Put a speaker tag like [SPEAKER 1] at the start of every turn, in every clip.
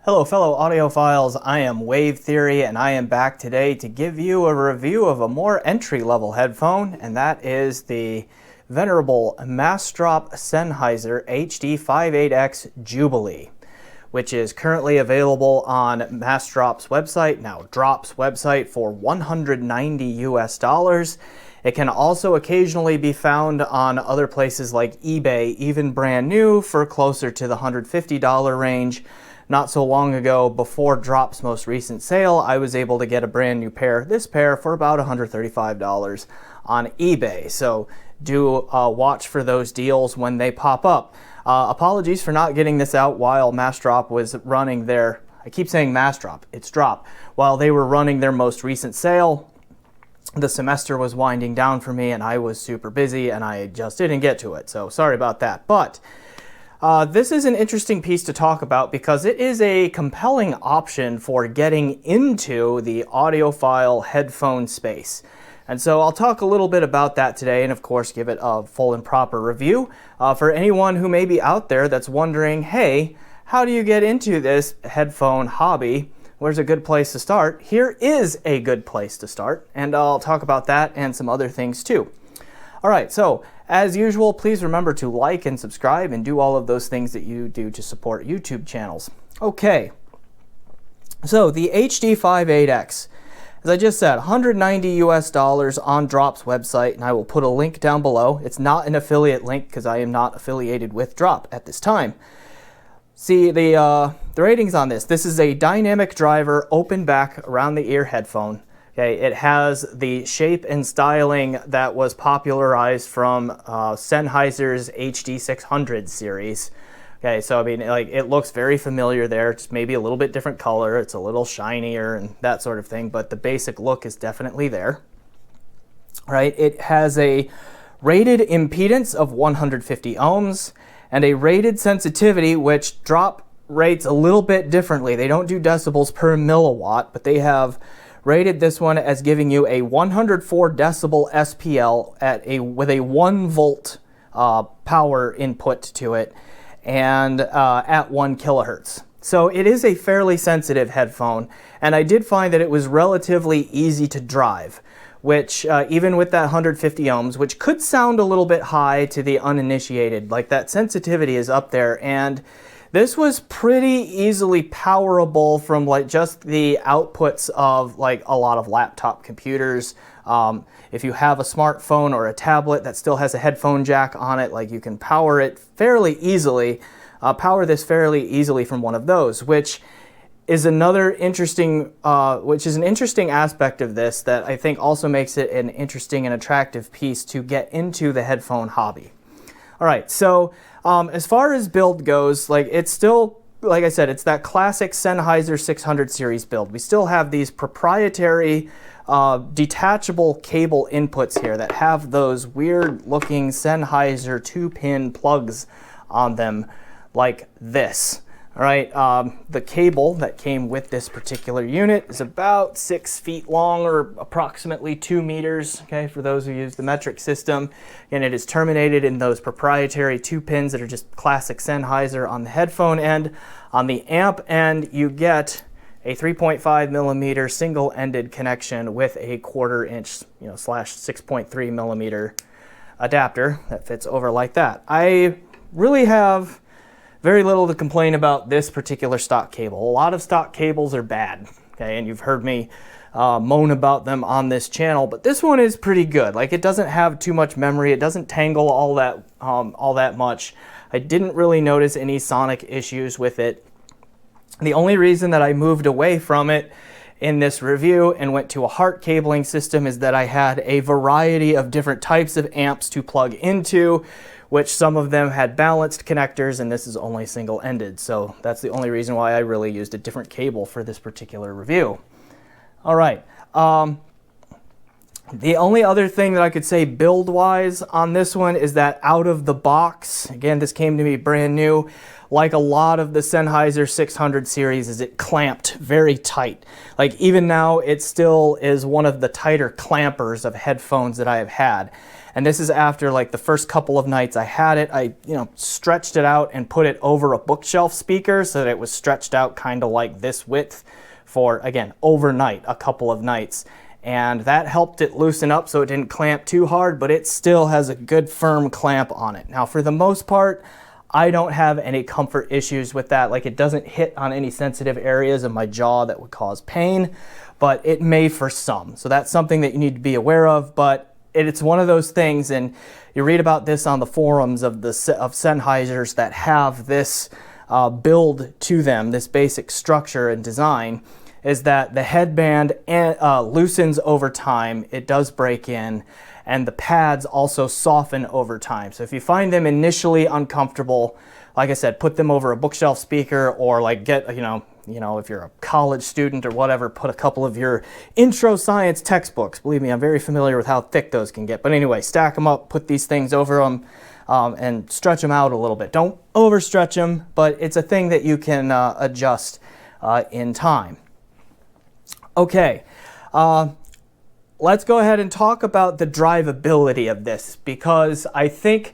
[SPEAKER 1] Hello fellow audiophiles, I am Wave Theory and I am back today to give you a review of a more entry-level headphone, and that is the venerable MassDrop Sennheiser HD58X Jubilee, which is currently available on MassDrop's website, now Drop's website, for $190 US. It can also occasionally be found on other places like eBay, even brand new, for closer to the $150 range. Not so long ago, before Drop's most recent sale, I was able to get a brand new pair, this pair, for about $135 on eBay. So do watch for those deals when they pop up. Apologies for not getting this out while MassDrop was running their, I keep saying MassDrop, it's Drop. While they were running their most recent sale, the semester was winding down for me and I was super busy and I just didn't get to it. So sorry about that. But this is an interesting piece to talk about because it is a compelling option for getting into the audiophile headphone space. And so I'll talk a little bit about that today and of course give it a full and proper review. For anyone who may be out there that's wondering, hey, how do you get into this headphone hobby? Where's a good place to start? Here is a good place to start, and I'll talk about that and some other things too. All right, so as usual, please remember to like and subscribe and do all of those things that you do to support YouTube channels. Okay, so the HD58X, as I just said, $190 US on Drop's website, and I will put a link down below. It's not an affiliate link because I am not affiliated with Drop at this time. See, the ratings on this. This is a dynamic driver, open back, around the ear headphone. Okay, it has the shape and styling that was popularized from Sennheiser's HD600 series. Okay, so I mean, like, it looks very familiar there, just maybe a little bit different color. It's a little shinier and that sort of thing, but the basic look is definitely there. Right, it has a rated impedance of 150 ohms and a rated sensitivity, which Drop rates a little bit differently. They don't do decibels per milliwatt, but they have rated this one as giving you a 104 decibel SPL with a 1 volt power input to it, and at 1 kilohertz. So it is a fairly sensitive headphone, and I did find that it was relatively easy to drive, which even with that 150 ohms, which could sound a little bit high to the uninitiated, like that sensitivity is up there, and this was pretty easily powerable from like just the outputs of like a lot of laptop computers. If you have a smartphone or a tablet that still has a headphone jack on it, like you can power it fairly easily, power this fairly easily from one of those, which is another interesting, which is an interesting aspect of this that I think also makes it an interesting and attractive piece to get into the headphone hobby. All right, so as far as build goes, like it's still, like I said, it's that classic Sennheiser 600 series build. We still have these proprietary detachable cable inputs here that have those weird looking Sennheiser 2-pin plugs on them like this. All right, the cable that came with this particular unit is about 6 feet long, or approximately 2 meters, okay, for those who use the metric system. And it is terminated in those proprietary 2 pins that are just classic Sennheiser on the headphone end. On the amp end, you get a 3.5 millimeter single-ended connection with a 1/4 inch, slash 6.3 millimeter adapter that fits over like that. I really have very little to complain about this particular stock cable. A lot of stock cables are bad, okay, and you've heard me moan about them on this channel, but this one is pretty good. Like, it doesn't have too much memory, it doesn't tangle all that much. I didn't really notice any sonic issues with it. The only reason that I moved away from it in this review and went to a heart cabling system is that I had a variety of different types of amps to plug into, which some of them had balanced connectors, and this is only single-ended. So that's the only reason why I really used a different cable for this particular review. All right. The only other thing that I could say build-wise on this one is that out of the box, again, this came to me brand new, like a lot of the Sennheiser 600 series, is it clamped very tight. Like, even now, it still is one of the tighter clampers of headphones that I have had. And this is after like the first couple of nights I had it. I, stretched it out and put it over a bookshelf speaker so that it was stretched out kind of like this width for, again, overnight, a couple of nights. And that helped it loosen up so it didn't clamp too hard, but it still has a good firm clamp on it. Now, for the most part, I don't have any comfort issues with that. Like, it doesn't hit on any sensitive areas of my jaw that would cause pain, but it may for some. So that's something that you need to be aware of, but it's one of those things, and you read about this on the forums of Sennheisers that have this build to them, this basic structure and design, is that the headband loosens over time, it does break in, and the pads also soften over time. So if you find them initially uncomfortable, like I said, put them over a bookshelf speaker, or like get, if you're a college student or whatever, put a couple of your intro science textbooks. Believe me, I'm very familiar with how thick those can get. But anyway, stack them up, put these things over them, and stretch them out a little bit. Don't overstretch them, but it's a thing that you can adjust in time. Okay, let's go ahead and talk about the drivability of this, because I think,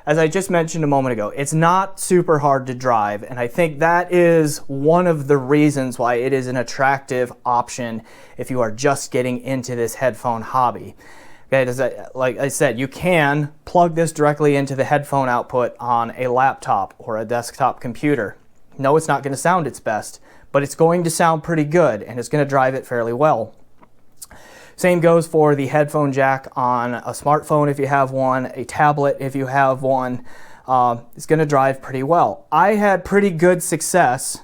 [SPEAKER 1] as I just mentioned a moment ago, it's not super hard to drive, and I think that is one of the reasons why it is an attractive option if you are just getting into this headphone hobby. Okay, like I said, you can plug this directly into the headphone output on a laptop or a desktop computer. No, it's not going to sound its best, but it's going to sound pretty good, and it's going to drive it fairly well. Same goes for the headphone jack on a smartphone if you have one, a tablet if you have one. It's going to drive pretty well. I had pretty good success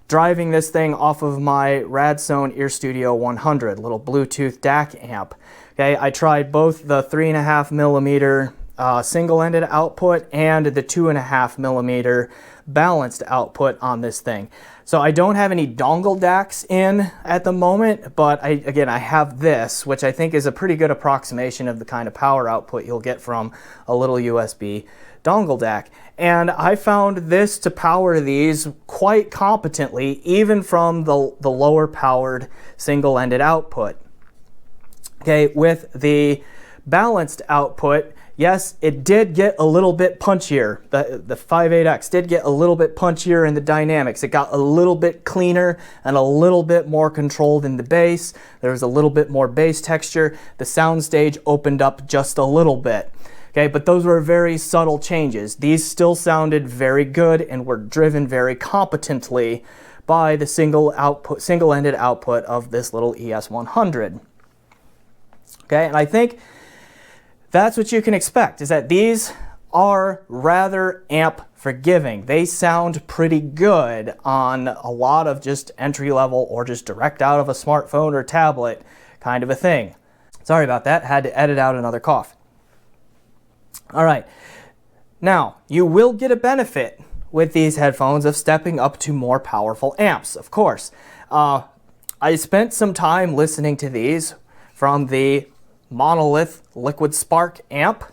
[SPEAKER 1] driving this thing off of my Radsound Ear Studio 100, little Bluetooth DAC amp. Okay, I tried both the 3.5 millimeter single-ended output and the 2.5 millimeter balanced output on this thing. So I don't have any dongle DACs in at the moment, but I have this, which I think is a pretty good approximation of the kind of power output you'll get from a little USB dongle DAC. And I found this to power these quite competently, even from the lower powered single-ended output. Okay, with the balanced output, yes, it did get a little bit punchier. The 5.8X did get a little bit punchier in the dynamics. It got a little bit cleaner and a little bit more controlled in the bass. There was a little bit more bass texture. The soundstage opened up just a little bit. Okay, but those were very subtle changes. These still sounded very good and were driven very competently by the single-ended output of this little ES100. Okay, and I think that's what you can expect, is that these are rather amp forgiving. They sound pretty good on a lot of just entry level or just direct out of a smartphone or tablet kind of a thing. Sorry about that, had to edit out another cough. All right, now you will get a benefit with these headphones of stepping up to more powerful amps, of course. I spent some time listening to these from the Monolith Liquid Spark amp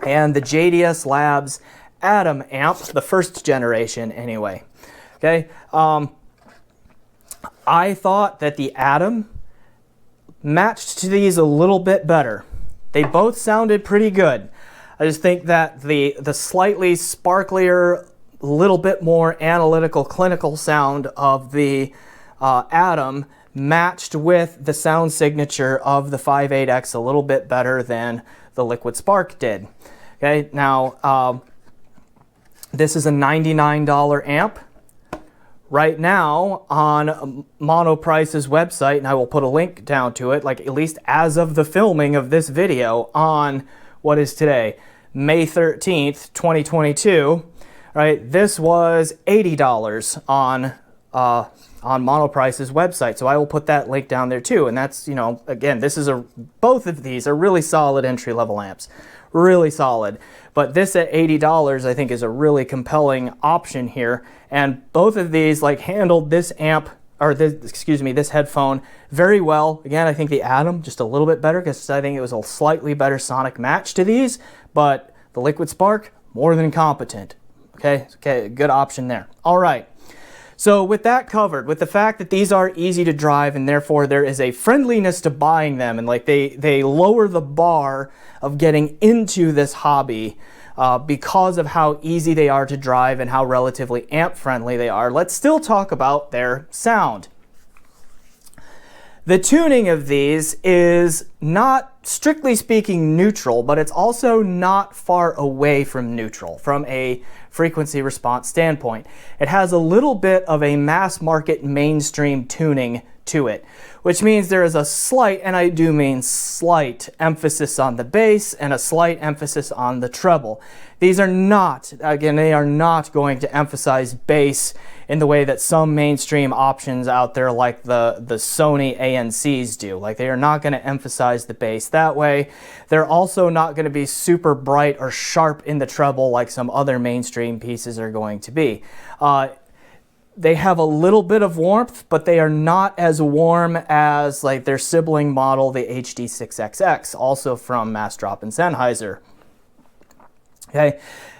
[SPEAKER 1] and the JDS Labs Atom amp, the first generation anyway. Okay, I thought that the Atom matched to these a little bit better. They both sounded pretty good. I just think that the slightly sparklier, little bit more analytical, clinical sound of the Atom matched with the sound signature of the 5.8X a little bit better than the Liquid Spark did. Okay, now this is a $99 amp. Right now on Monoprice's website, and I will put a link down to it, like at least as of the filming of this video on what is today, May 13th, 2022, right? This was $80 on Monoprice's website. So I will put that link down there too. And that's, again, both of these are really solid entry-level amps. Really solid. But this at $80 I think is a really compelling option here. And both of these handled this amp, or this headphone very well. Again, I think the Atom just a little bit better because I think it was a slightly better sonic match to these, but the Liquid Spark, more than competent. Okay, good option there. All right. So with that covered, with the fact that these are easy to drive and therefore there is a friendliness to buying them, and like they lower the bar of getting into this hobby because of how easy they are to drive and how relatively amp friendly they are, let's still talk about their sound. The tuning of these is not, strictly speaking, neutral, but it's also not far away from neutral from a frequency response standpoint. It has a little bit of a mass market mainstream tuning to it, which means there is a slight, and I do mean slight, emphasis on the bass and a slight emphasis on the treble. These are not, again, they are not going to emphasize bass in the way that some mainstream options out there like the Sony ANCs do. Like, they are not going to emphasize the bass that way. They're also not going to be super bright or sharp in the treble like some other mainstream pieces are going to be. They have a little bit of warmth, but they are not as warm as like their sibling model, the HD6XX, also from MassDrop and Sennheiser. Okay,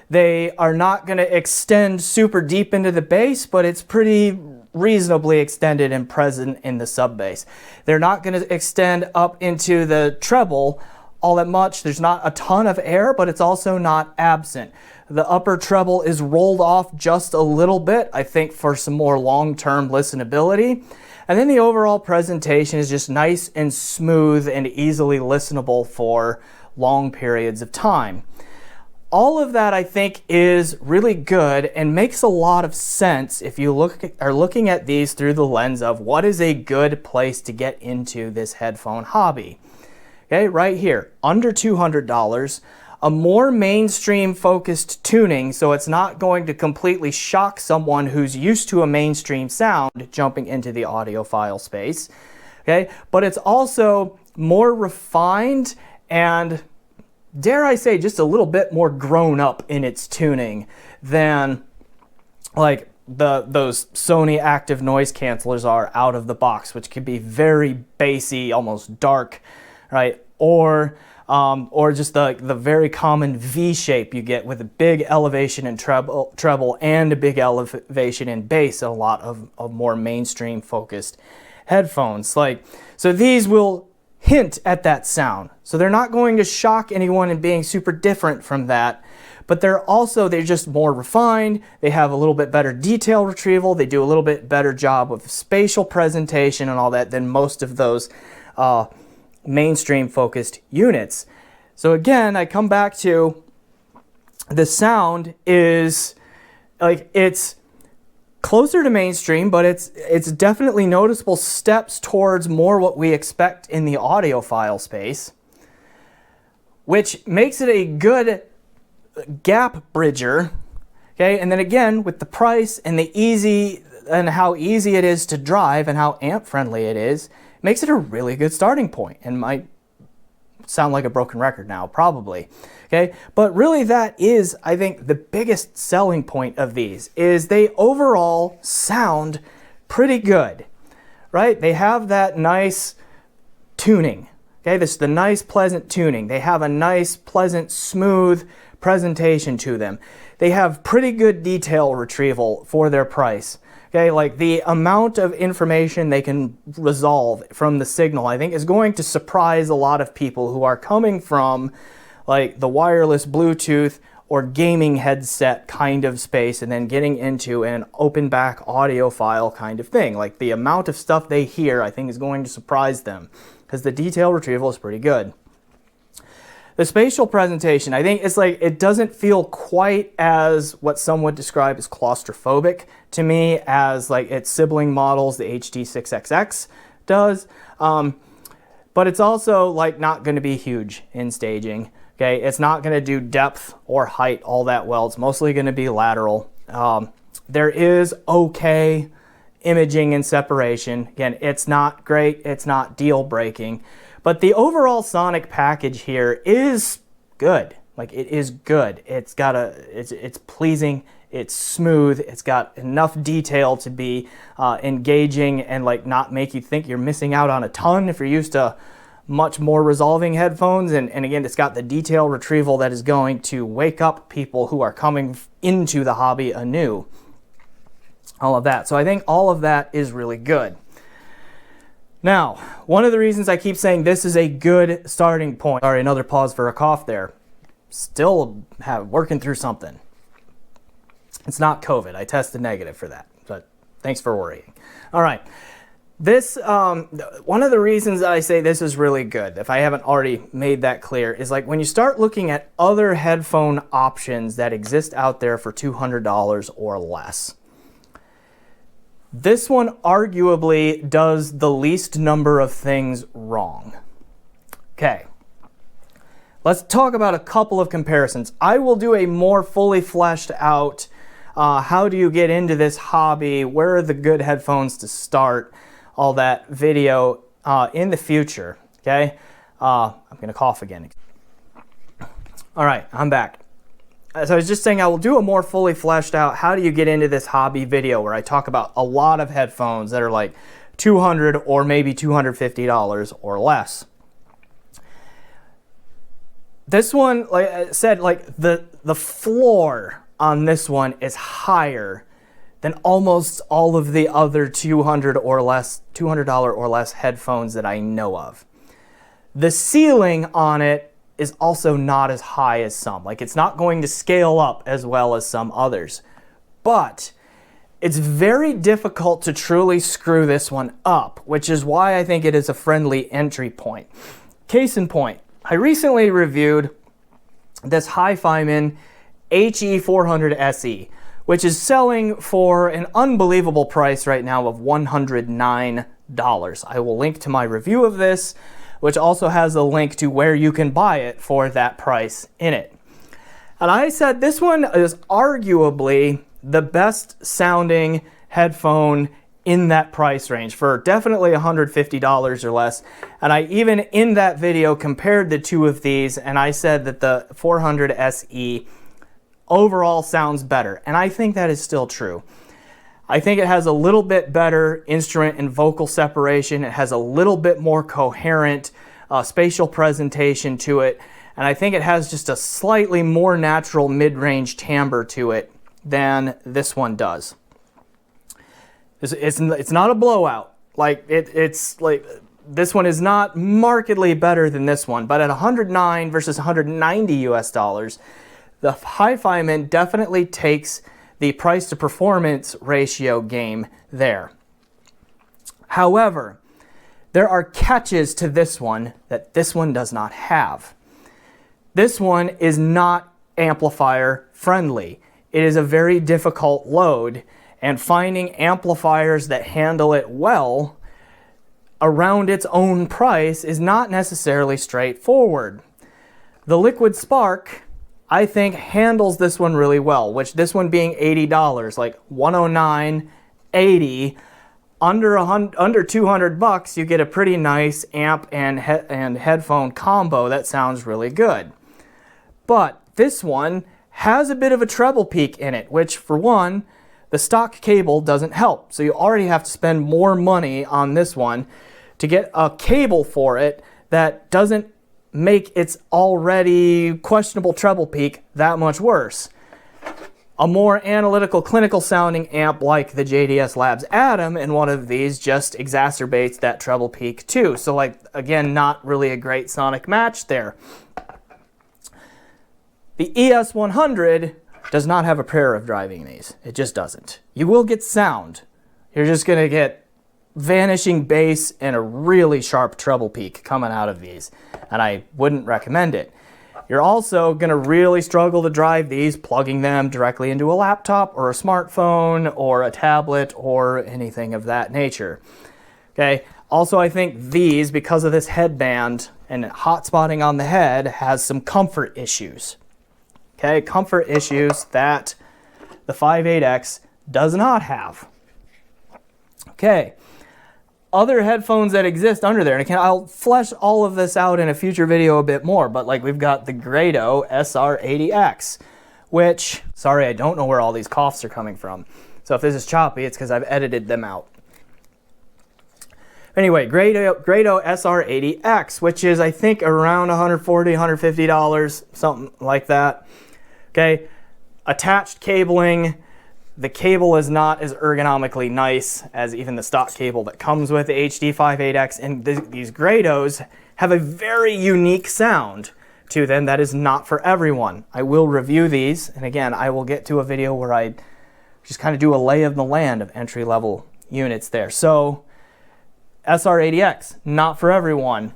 [SPEAKER 1] they are not going to extend super deep into the bass, but it's pretty reasonably extended and present in the sub bass. They're not going to extend up into the treble all that much. There's not a ton of air, but it's also not absent. The upper treble is rolled off just a little bit, I think, for some more long-term listenability. And then the overall presentation is just nice and smooth and easily listenable for long periods of time. All of that, I think, is really good and makes a lot of sense if you are looking at these through the lens of what is a good place to get into this headphone hobby. Okay, right here, under $200, a more mainstream focused tuning, so it's not going to completely shock someone who's used to a mainstream sound jumping into the audiophile space. Okay, but it's also more refined and, dare I say, just a little bit more grown up in its tuning than like those Sony active noise cancelers are out of the box, which can be very bassy, almost dark, right? Or just the very common V shape you get with a big elevation in treble and a big elevation in bass in a lot of more mainstream focused headphones. So these will hint at that sound. So they're not going to shock anyone in being super different from that, but they're just more refined. They have a little bit better detail retrieval. They do a little bit better job with spatial presentation and all that than most of those mainstream focused units. So again, I come back to the sound is like, it's closer to mainstream, but it's definitely noticeable steps towards more what we expect in the audiophile space, which makes it a good gap bridger. Okay, and then again, with the price and how easy it is to drive and how amp friendly it is, makes it a really good starting point, and might sound like a broken record now, probably. Okay, but really that is, I think, the biggest selling point of these is they overall sound pretty good, right? They have that nice tuning. Okay, this is the nice, pleasant tuning. They have a nice, pleasant, smooth presentation to them. They have pretty good detail retrieval for their price. Okay, like the amount of information they can resolve from the signal, I think, is going to surprise a lot of people who are coming from like the wireless Bluetooth or gaming headset kind of space and then getting into an open back audiophile kind of thing. Like the amount of stuff they hear, I think, is going to surprise them because the detail retrieval is pretty good. The spatial presentation, I think it's like, it doesn't feel quite as what some would describe as claustrophobic to me as like its sibling models, the HD6XX does. But it's also like not going to be huge in staging. Okay, it's not going to do depth or height all that well. It's mostly going to be lateral. There is okay imaging and separation. Again, it's not great. It's not deal breaking. But the overall sonic package here is good. Like, it is good. It's pleasing. It's smooth. It's got enough detail to be engaging and like not make you think you're missing out on a ton if you're used to much more resolving headphones. And again, it's got the detail retrieval that is going to wake up people who are coming into the hobby anew. all of that. So I think all of that is really good. Now, one of the reasons I keep saying this is a good starting point. Sorry, another pause for a cough there. Still working through something. It's not COVID. I tested negative for that, but thanks for worrying. All right. This, one of the reasons that I say this is really good, if I haven't already made that clear, is like when you start looking at other headphone options that exist out there for $200 or less. This one arguably does the least number of things wrong. Okay. Let's talk about a couple of comparisons. I will do a more fully fleshed out, how do you get into this hobby, where are the good headphones to start, all that video in the future, okay? I'm gonna cough again. All right, I'm back. As I was just saying, I will do a more fully fleshed out, how do you get into this hobby video where I talk about a lot of headphones that are like $200 or maybe $250 or less. This one, like I said, like the floor on this one is higher than almost all of the other $200 or less headphones that I know of. The ceiling on it is also not as high as some. Like it's not going to scale up as well as some others. But it's very difficult to truly screw this one up, which is why I think it is a friendly entry point. Case in point, I recently reviewed this HiFiMan HE400 SE, which is selling for an unbelievable price right now of $109. I will link to my review of this, which also has a link to where you can buy it for that price in it. And I said this one is arguably the best sounding headphone in that price range for definitely $150 or less. And I even in that video compared the two of these, and I said that the 400 SE overall sounds better, and I think that is still true. I think it has a little bit better instrument and vocal separation. It has a little bit more coherent spatial presentation to it, and I think it has just a slightly more natural mid-range timbre to it than this one does. It's not a blowout. Like it's like this one is not markedly better than this one, but at $109 versus $190 US, the HiFiMan definitely takes the price to performance ratio game there. However, there are catches to this one that this one does not have. This one is not amplifier friendly. It is a very difficult load, and finding amplifiers that handle it well around its own price is not necessarily straightforward. The Liquid Spark, I think, handles this one really well, which this one being $80, like $109, $80, under 200 bucks, you get a pretty nice amp and headphone combo that sounds really good. But this one has a bit of a treble peak in it, which for one, the stock cable doesn't help. So you already have to spend more money on this one to get a cable for it that doesn't make its already questionable treble peak that much worse. A more analytical, clinical sounding amp like the JDS Labs Atom in one of these just exacerbates that treble peak too. So like, again, not really a great sonic match there. The ES100 does not have a prayer of driving these. It just doesn't. You will get sound. You're just gonna get vanishing bass and a really sharp treble peak coming out of these, and I wouldn't recommend it. You're also gonna really struggle to drive these plugging them directly into a laptop or a smartphone or a tablet or anything of that nature. Okay. Also, I think these, because of this headband and hot spotting on the head, has some comfort issues. Okay, comfort issues that the 5.8X does not have. Okay, other headphones that exist under there, and I'll flesh all of this out in a future video a bit more, but like we've got the Grado SR80X, which, sorry, I don't know where all these coughs are coming from. So if this is choppy, it's because I've edited them out. Anyway, Grado SR80X, which is, I think, around $140, $150, something like that. Okay, attached cabling, The cable is not as ergonomically nice as even the stock cable that comes with the HD58X, and these Grados have a very unique sound to them that is not for everyone. I will review these, and again, I will get to a video where I just kind of do a lay of the land of entry-level units there. So, SR80X, not for everyone.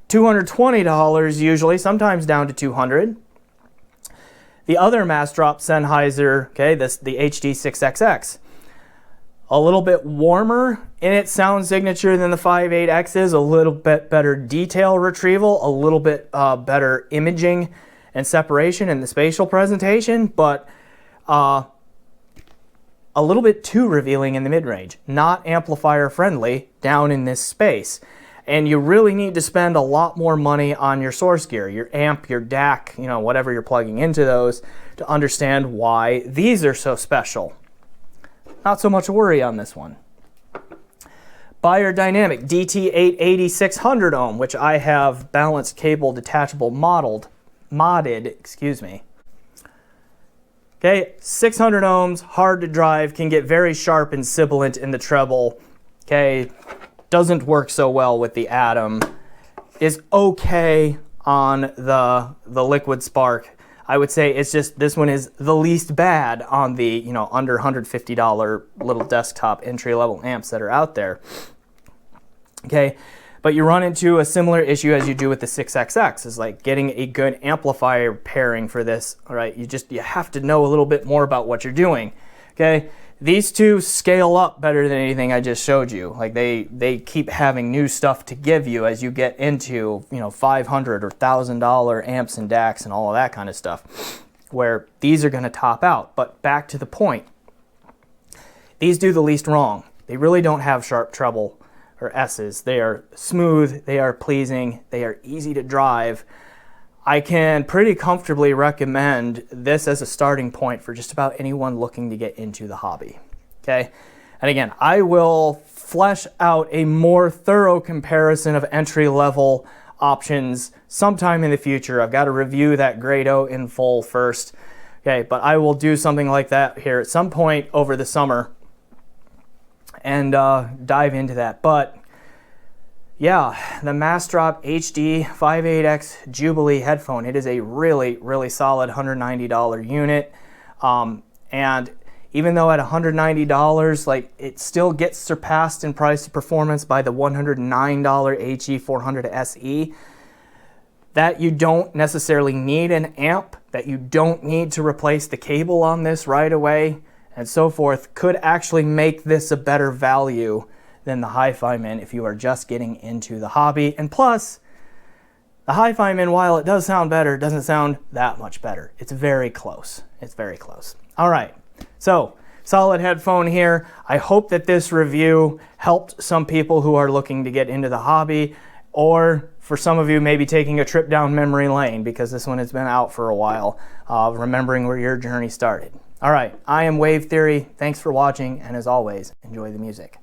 [SPEAKER 1] $220 usually, sometimes down to $200. The other MassDrop Sennheiser, okay, the HD6XX, a little bit warmer in its sound signature than the 58X is, a little bit better detail retrieval, a little bit better imaging and separation in the spatial presentation, but a little bit too revealing in the mid-range, not amplifier friendly down in this space. And you really need to spend a lot more money on your source gear, your amp, your DAC, you know, whatever you're plugging into those, to understand why these are so special. Not so much a worry on this one. Beyer Dynamic DT880 600 ohm, which I have balanced cable detachable modded, excuse me. Okay, 600 ohms, hard to drive, can get very sharp and sibilant in the treble. Okay, doesn't work so well with the Atom. Is okay on the Liquid Spark. I would say it's just, this one is the least bad on the, you know, under $150 little desktop entry-level amps that are out there. Okay, but you run into a similar issue as you do with the 6XX, is like getting a good amplifier pairing for this. All right, you have to know a little bit more about what you're doing. Okay, these two scale up better than anything I just showed you. Like they keep having new stuff to give you as you get into, you know, $500 or $1,000 amps and DACs and all of that kind of stuff, where these are going to top out. But back to the point, these do the least wrong. They really don't have sharp treble or S's. They are smooth, they are pleasing, they are easy to drive. I can pretty comfortably recommend this as a starting point for just about anyone looking to get into the hobby. Okay, and again, I will flesh out a more thorough comparison of entry-level options sometime in the future. I've got to review that Grado in full first. Okay, but I will do something like that here at some point over the summer and dive into that. But yeah, the MassDrop HD58X Jubilee headphone, it is a really, really solid $190 unit. And even though at $190, like, it still gets surpassed in price to performance by the $109 HE400 SE, that you don't necessarily need an amp, that you don't need to replace the cable on this right away, and so forth, could actually make this a better value than the Hi-Fi Min if you are just getting into the hobby. And plus, the Hi-Fi Min, while it does sound better, doesn't sound that much better. It's very close. It's very close. All right, so solid headphone here. I hope that this review helped some people who are looking to get into the hobby, or for some of you maybe taking a trip down memory lane, because this one has been out for a while, remembering where your journey started. All right, I am Wave Theory. Thanks for watching, and as always, enjoy the music.